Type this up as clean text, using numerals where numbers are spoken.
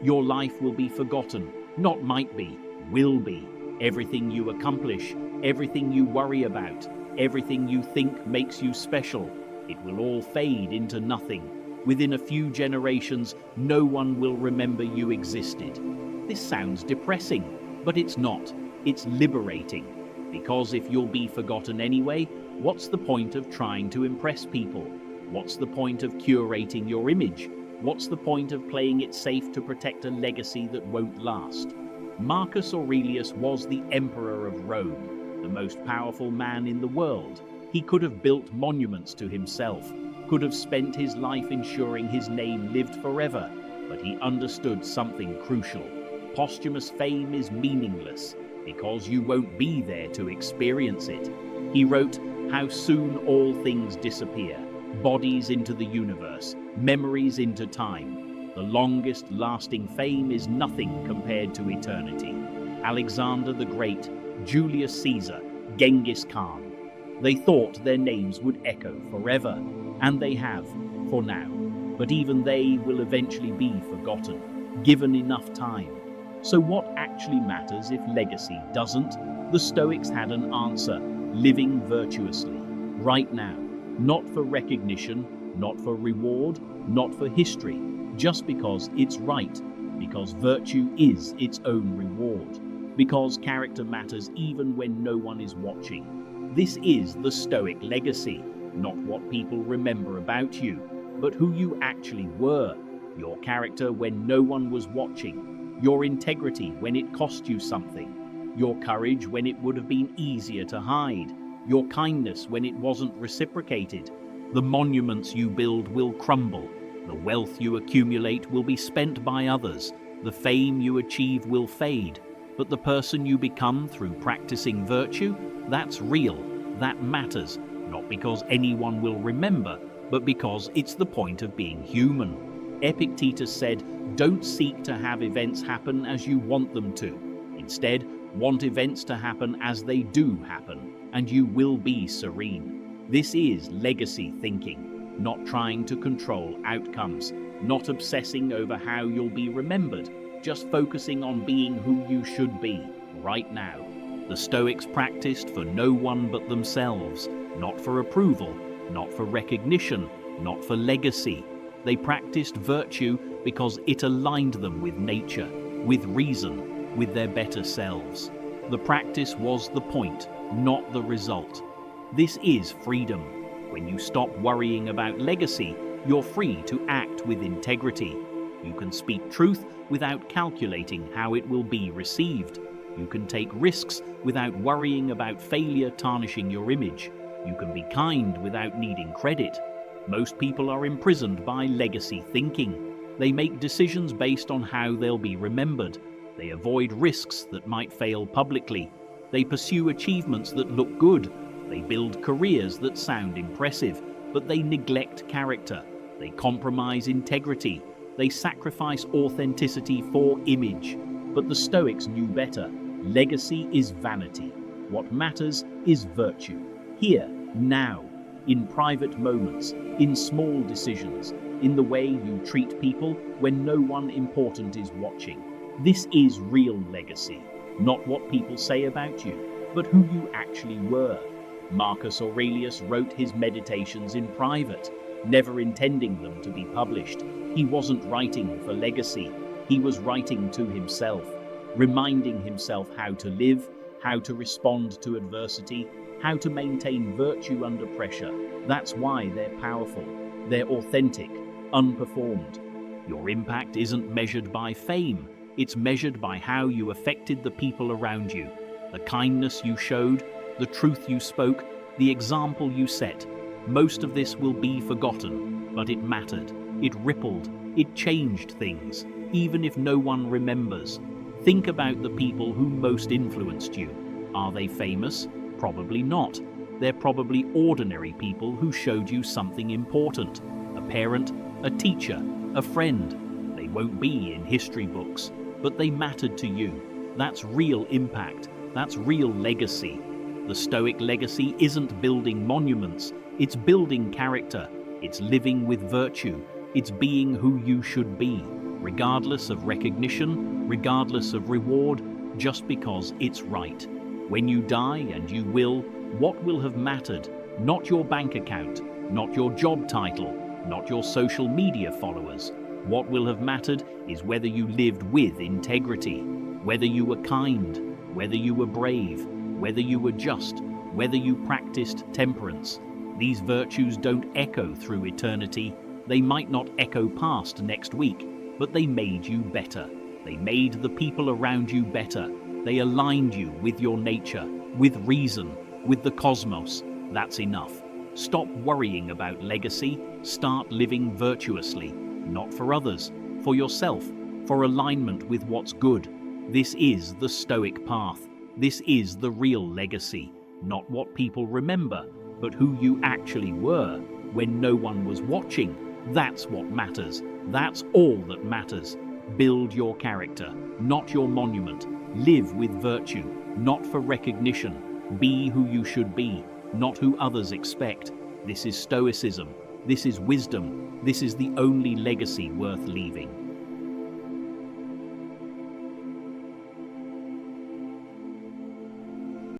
Your life will be forgotten, not might be, will be. Everything you accomplish, everything you worry about, everything you think makes you special, it will all fade into nothing. Within a few generations, no one will remember you existed. This sounds depressing, but it's not. It's liberating. Because if you'll be forgotten anyway, what's the point of trying to impress people? What's the point of curating your image? What's the point of playing it safe to protect a legacy that won't last? Marcus Aurelius was the emperor of Rome, the most powerful man in the world. He could have built monuments to himself, could have spent his life ensuring his name lived forever, but he understood something crucial. Posthumous fame is meaningless because you won't be there to experience it. He wrote, "How soon all things disappear, bodies into the universe, memories into time. The longest lasting fame is nothing compared to eternity." Alexander the Great, Julius Caesar, Genghis Khan. They thought their names would echo forever, and they have, for now. But even they will eventually be forgotten, given enough time. So what actually matters if legacy doesn't? The Stoics had an answer: living virtuously, right now. Not for recognition, not for reward, not for history, just because it's right, because virtue is its own reward, because character matters even when no one is watching. This is the Stoic legacy, not what people remember about you, but who you actually were. Your character when no one was watching, your integrity when it cost you something, your courage when it would have been easier to hide, your kindness when it wasn't reciprocated. The monuments you build will crumble, the wealth you accumulate will be spent by others, the fame you achieve will fade, but the person you become through practicing virtue, that's real, that matters, not because anyone will remember, but because it's the point of being human. Epictetus said, "Don't seek to have events happen as you want them to. Instead, want events to happen as they do happen, and you will be serene." This is legacy thinking, not trying to control outcomes, not obsessing over how you'll be remembered, just focusing on being who you should be, right now. The Stoics practiced for no one but themselves, not for approval, not for recognition, not for legacy. They practiced virtue because it aligned them with nature, with reason, with their better selves. The practice was the point, not the result. This is freedom. When you stop worrying about legacy, you're free to act with integrity. You can speak truth without calculating how it will be received. You can take risks without worrying about failure tarnishing your image. You can be kind without needing credit. Most people are imprisoned by legacy thinking. They make decisions based on how they'll be remembered. They avoid risks that might fail publicly. They pursue achievements that look good. They build careers that sound impressive, but they neglect character. They compromise integrity. They sacrifice authenticity for image. But the Stoics knew better. Legacy is vanity. What matters is virtue. Here, now, in private moments, in small decisions, in the way you treat people when no one important is watching. This is real legacy, not what people say about you, but who you actually were. Marcus Aurelius wrote his meditations in private, never intending them to be published. He wasn't writing for legacy, he was writing to himself, reminding himself how to live, how to respond to adversity, how to maintain virtue under pressure. That's why they're powerful. They're authentic, unperformed. Your impact isn't measured by fame. It's measured by how you affected the people around you, the kindness you showed, the truth you spoke, the example you set. Most of this will be forgotten, but it mattered. It rippled. It changed things, even if no one remembers. Think about the people who most influenced you. Are they famous? Probably not. They're probably ordinary people who showed you something important. A parent, a teacher, a friend. They won't be in history books, but they mattered to you. That's real impact. That's real legacy. The Stoic legacy isn't building monuments. It's building character. It's living with virtue. It's being who you should be, regardless of recognition, regardless of reward, just because it's right. When you die, and you will, what will have mattered? Not your bank account, not your job title, not your social media followers. What will have mattered is whether you lived with integrity, whether you were kind, whether you were brave, whether you were just, whether you practiced temperance. These virtues don't echo through eternity. They might not echo past next week, but they made you better. They made the people around you better. They aligned you with your nature, with reason, with the cosmos. That's enough. Stop worrying about legacy. Start living virtuously, not for others, for yourself, for alignment with what's good. This is the Stoic path. This is the real legacy, not what people remember, but who you actually were when no one was watching. That's what matters. That's all that matters. Build your character, not your monument. Live with virtue, not for recognition. Be who you should be, not who others expect. This is Stoicism. This is wisdom. This is the only legacy worth leaving.